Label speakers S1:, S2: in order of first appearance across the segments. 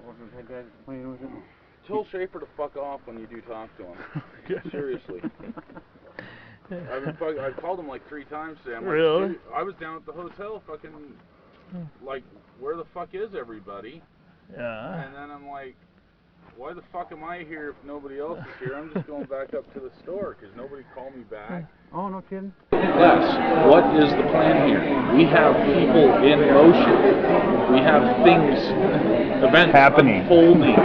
S1: wasn't that guy playing with him?
S2: Tell Schaeffer to fuck off when you do talk to him. Seriously. I've called him like 3 times today. I'm like,
S3: really?
S2: Dude, I was down at the hotel fucking, like, where the fuck is everybody?
S3: Yeah.
S2: And then I'm like, why the fuck am I here if nobody else is here? I'm just going back up to the store because nobody called me back.
S1: Oh, no kidding.
S2: Yes. What is the plan here? We have people in motion. We have things, events
S3: happening,
S2: unfolding.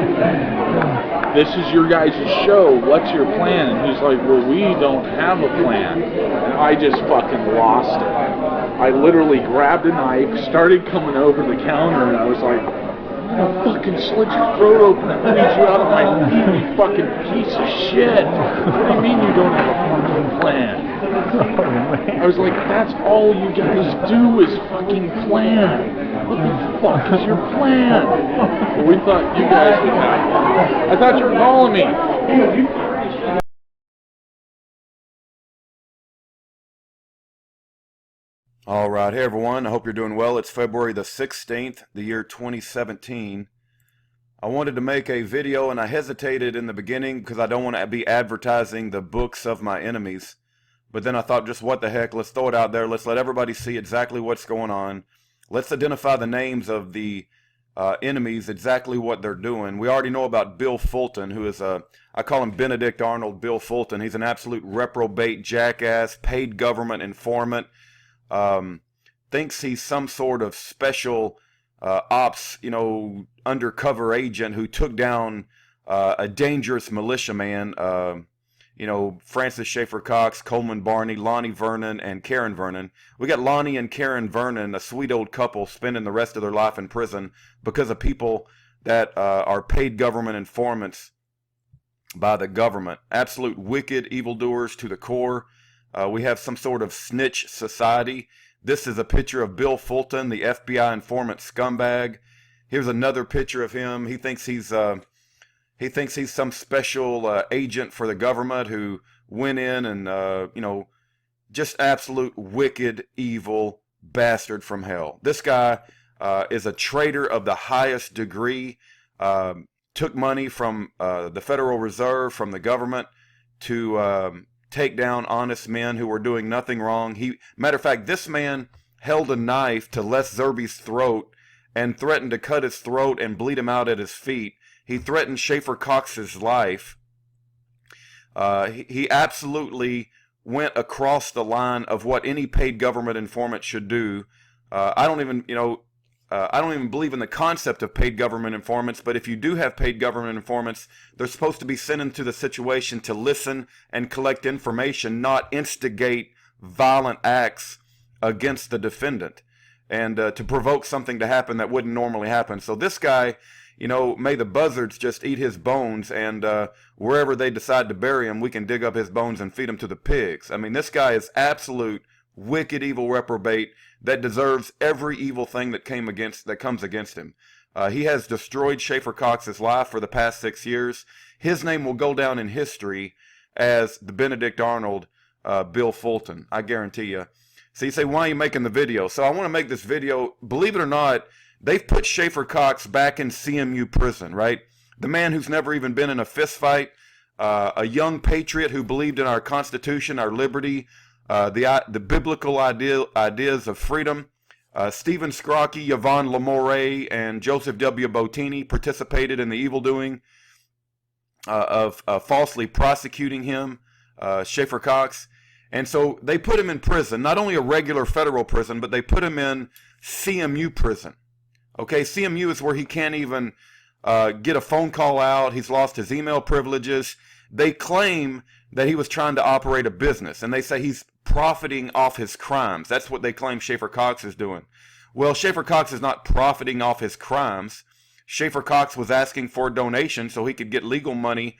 S2: This is your guys' show. What's your plan? And he's like, well, we don't have a plan. And I just fucking lost it. I literally grabbed a knife, started coming over the counter, and I was like, I'll fucking slit your throat open and bleed you out of my feet, you fucking piece of shit. What do you mean you don't have a fucking plan? I was like, that's all you guys do is fucking plan. What the fuck is your plan? Well, we thought you guys would have one. I thought you were calling me.
S4: All right, hey everyone, I hope you're doing well. It's February the 16th, the year 2017. I wanted to make a video and I hesitated in the beginning because I don't want to be advertising the books of my enemies. But then I thought, just what the heck, let's throw it out there. Let's let everybody see exactly what's going on. Let's identify the names of the enemies, exactly what they're doing. We already know about Bill Fulton, who is I call him Benedict Arnold Bill Fulton. He's an absolute reprobate, jackass, paid government informant. Thinks he's some sort of special ops, undercover agent who took down a dangerous militiaman. Francis Schaeffer Cox, Coleman Barney, Lonnie Vernon, and Karen Vernon. We got Lonnie and Karen Vernon, a sweet old couple, spending the rest of their life in prison because of people that are paid government informants by the government. Absolute wicked evildoers to the core. We have some sort of snitch society. This is a picture of Bill Fulton, the FBI informant scumbag. Here's another picture of him. He thinks he's some special agent for the government who went in and just absolute wicked, evil bastard from hell. This guy is a traitor of the highest degree. Took money from the Federal Reserve, from the government, to take down honest men who were doing nothing wrong. Matter of fact, this man held a knife to Les Zerbe's throat and threatened to cut his throat and bleed him out at his feet. He threatened Schaeffer Cox's life. He absolutely went across the line of what any paid government informant should do. I don't even believe in the concept of paid government informants, but if you do have paid government informants, they're supposed to be sent into the situation to listen and collect information, not instigate violent acts against the defendant and to provoke something to happen that wouldn't normally happen. So this guy, may the buzzards just eat his bones, and wherever they decide to bury him, we can dig up his bones and feed them to the pigs. I mean, this guy is absolute wicked, evil reprobate that deserves every evil thing that comes against him. He has destroyed Schaeffer Cox's life for the past 6 years. His name will go down in history as the Benedict Arnold Bill Fulton. I guarantee you. So you say, why are you making the video? So I want to make this video. Believe it or not, they've put Schaeffer Cox back in CMU prison, right? The man who's never even been in a fist fight, a young patriot who believed in our Constitution, our liberty, the biblical ideas of freedom. Stephen Scrocky, Yvonne Lamore, and Joseph W. Bottini participated in the evil doing of falsely prosecuting him, Schaeffer Cox. And so they put him in prison, not only a regular federal prison, but they put him in CMU prison. Okay, CMU is where he can't even get a phone call out. He's lost his email privileges. They claim that he was trying to operate a business, and they say he's profiting off his crimes. That's what they claim Schaeffer Cox is doing. Well, Schaeffer Cox is not profiting off his crimes. Schaeffer Cox was asking for a donation so he could get legal money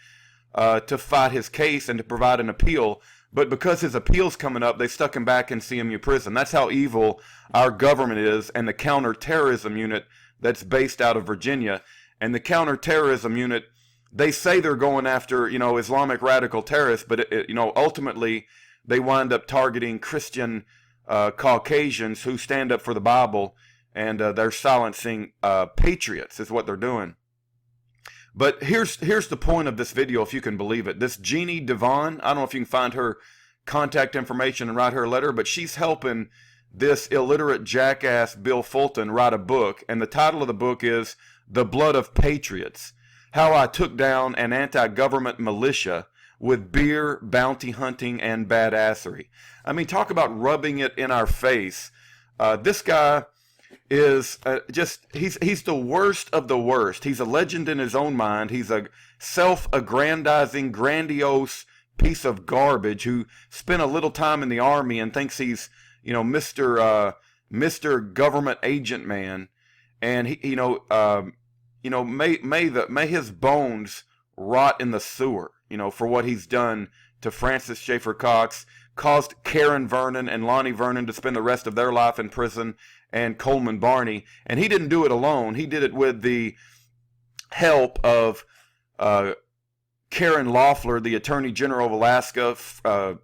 S4: to fight his case and to provide an appeal. But because his appeal's coming up, they stuck him back in CMU prison. That's how evil our government is, and the counterterrorism unit that's based out of Virginia. And the counterterrorism unit, they say they're going after, Islamic radical terrorists, but ultimately they wind up targeting Christian Caucasians who stand up for the Bible and they're silencing patriots is what they're doing. But here's the point of this video, if you can believe it. This Jeanne Devon, I don't know if you can find her contact information and write her a letter, but she's helping this illiterate jackass Bill Fulton write a book, and the title of the book is The Blood of Patriots: How I Took Down an Anti-Government Militia with Beer, Bounty Hunting, and Badassery. I mean, talk about rubbing it in our face. This guy is he's the worst of the worst. He's a legend in his own mind. He's a self-aggrandizing, grandiose piece of garbage who spent a little time in the army and thinks he's, you know, Mr. Government Agent Man, and he, may his bones rot in the sewer, you know, for what he's done to Francis Schaeffer Cox, caused Karen Vernon and Lonnie Vernon to spend the rest of their life in prison, and Coleman Barney. And he didn't do it alone. He did it with the help of Karen Loeffler, the Attorney General of Alaska,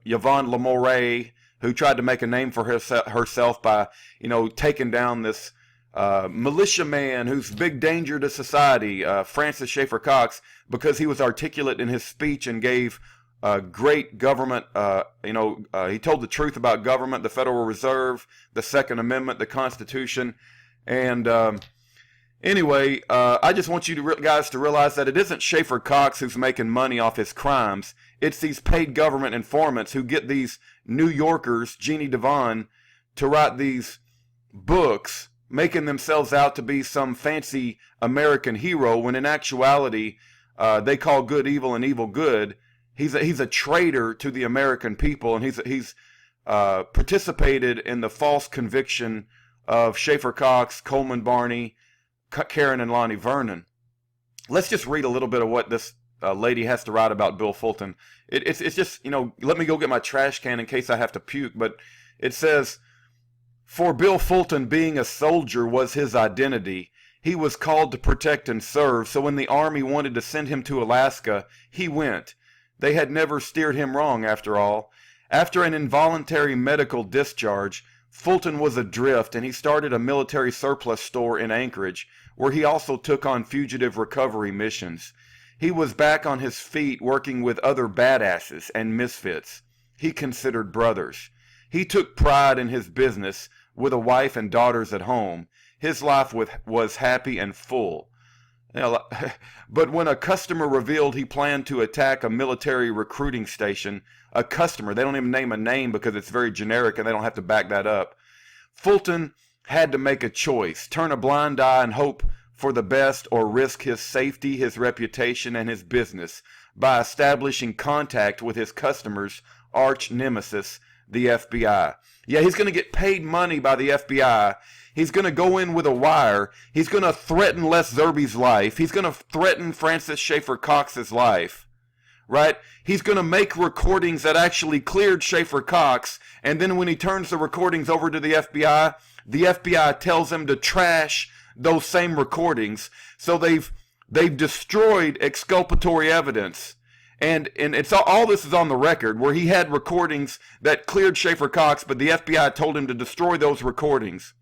S4: Yvonne Lamouret, who tried to make a name for herself by, you know, taking down this militiaman who's big danger to society, Francis Schaeffer Cox, because he was articulate in his speech and gave great government, he told the truth about government, the Federal Reserve, the Second Amendment, the Constitution. And anyway, I just want you guys to realize that it isn't Schaeffer Cox who's making money off his crimes. It's these paid government informants who get these New Yorkers, Jeanne Devon, to write these books, making themselves out to be some fancy American hero, when in actuality, they call good evil and evil good. He's a traitor to the American people, and he's participated in the false conviction of Schaeffer Cox, Coleman Barney, Karen and Lonnie Vernon. Let's just read a little bit of what this lady has to write about Bill Fulton. It's just, you know, let me go get my trash can in case I have to puke, but it says, for Bill Fulton, being a soldier was his identity. He was called to protect and serve, so when the Army wanted to send him to Alaska, he went. They had never steered him wrong, after all. After an involuntary medical discharge, Fulton was adrift, and he started a military surplus store in Anchorage, where he also took on fugitive recovery missions. He was back on his feet working with other badasses and misfits he considered brothers. He took pride in his business, with a wife and daughters at home. His life was happy and full. But when a customer revealed he planned to attack a military recruiting station, a customer, they don't even name a name because it's very generic and they don't have to back that up, Fulton had to make a choice, turn a blind eye and hope for the best, or risk his safety, his reputation, and his business by establishing contact with his customer's arch nemesis, the FBI. Yeah, he's going to get paid money by the FBI. He's going to go in with a wire. He's going to threaten Les Zerbe's life. He's going to threaten Francis Schaeffer Cox's life, right? He's going to make recordings that actually cleared Schaeffer Cox, and then when he turns the recordings over to the FBI tells him to trash those same recordings. So they've destroyed exculpatory evidence. And it's all this is on the record, where he had recordings that cleared Schaeffer Cox, but the FBI told him to destroy those recordings.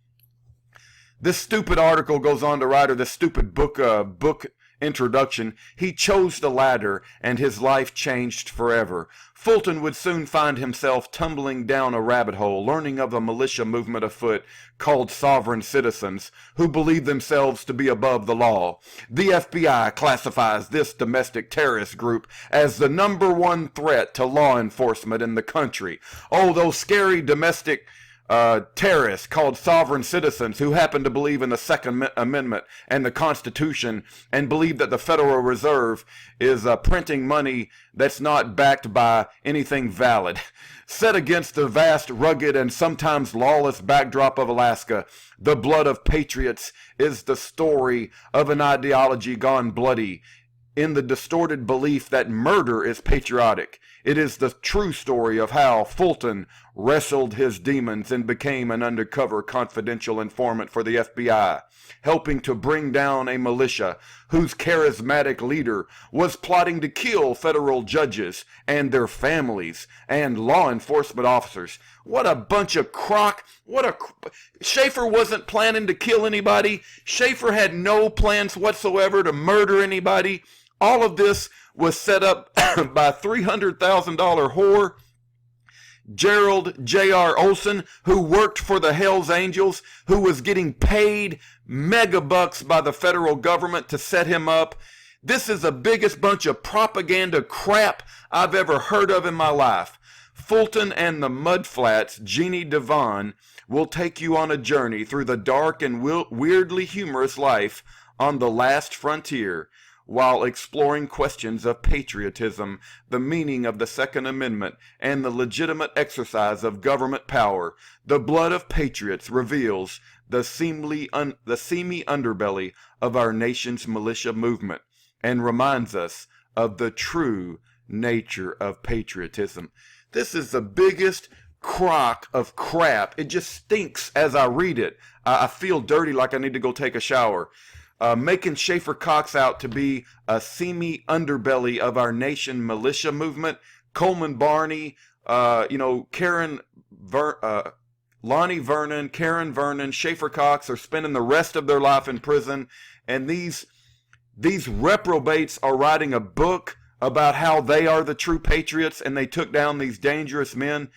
S4: This stupid article goes on to write, or this stupid book introduction, he chose the latter, and his life changed forever. Fulton would soon find himself tumbling down a rabbit hole, learning of a militia movement afoot called Sovereign Citizens, who believe themselves to be above the law. The FBI classifies this domestic terrorist group as the #1 threat to law enforcement in the country. Oh, those scary domestic terrorists called Sovereign Citizens, who happen to believe in the Second Amendment and the Constitution, and believe that the Federal Reserve is printing money that's not backed by anything valid. Set against the vast, rugged, and sometimes lawless backdrop of Alaska, the blood of patriots is the story of an ideology gone bloody, in the distorted belief that murder is patriotic. It is the true story of how Fulton wrestled his demons and became an undercover confidential informant for the FBI, helping to bring down a militia whose charismatic leader was plotting to kill federal judges and their families and law enforcement officers. What a bunch of crock. Schaeffer wasn't planning to kill anybody. Schaeffer had no plans whatsoever to murder anybody. All of this was set up by $300,000 whore Gerald J.R. Olson, who worked for the Hells Angels, who was getting paid mega bucks by the federal government to set him up. This is the biggest bunch of propaganda crap I've ever heard of in my life. Fulton and the Mudflats, Jeanne Devon, will take you on a journey through the dark and weirdly humorous life on the last frontier, while exploring questions of patriotism, the meaning of the Second Amendment, and the legitimate exercise of government power. The Blood of Patriots reveals the seamy underbelly of our nation's militia movement and reminds us of the true nature of patriotism. This is the biggest crock of crap. It just stinks as I read it. I feel dirty, like I need to go take a shower. Making Schaeffer Cox out to be a seamy underbelly of our nation militia movement. Coleman Barney, Lonnie Vernon, Karen Vernon, Schaeffer Cox are spending the rest of their life in prison, and these reprobates are writing a book about how they are the true patriots and they took down these dangerous men.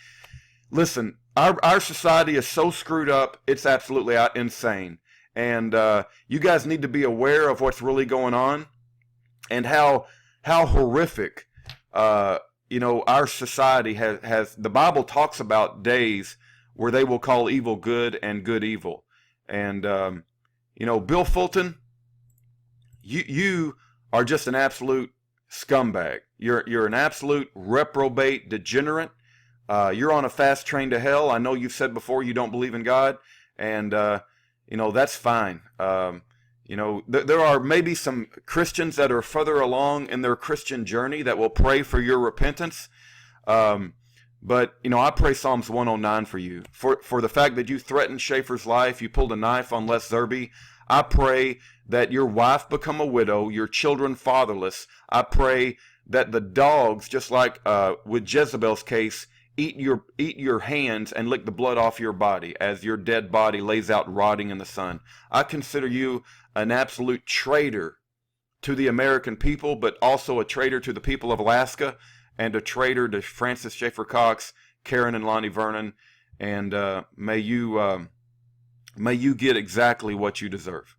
S4: Listen, our society is so screwed up, it's absolutely insane. And you guys need to be aware of what's really going on and how horrific, our society has. The Bible talks about days where they will call evil good and good evil. And, Bill Fulton, you are just an absolute scumbag. You're an absolute reprobate degenerate. You're on a fast train to hell. I know you've said before you don't believe in God, and that's fine. There are maybe some Christians that are further along in their Christian journey that will pray for your repentance. But I pray Psalms 109 for you. For the fact that you threatened Schaeffer's life, you pulled a knife on Les Zerbe. I pray that your wife become a widow, your children fatherless. I pray that the dogs, just like with Jezebel's case, eat your hands and lick the blood off your body as your dead body lays out rotting in the sun. I consider you an absolute traitor to the American people, but also a traitor to the people of Alaska, and a traitor to Francis Schaeffer Cox, Karen and Lonnie Vernon, and may you get exactly what you deserve.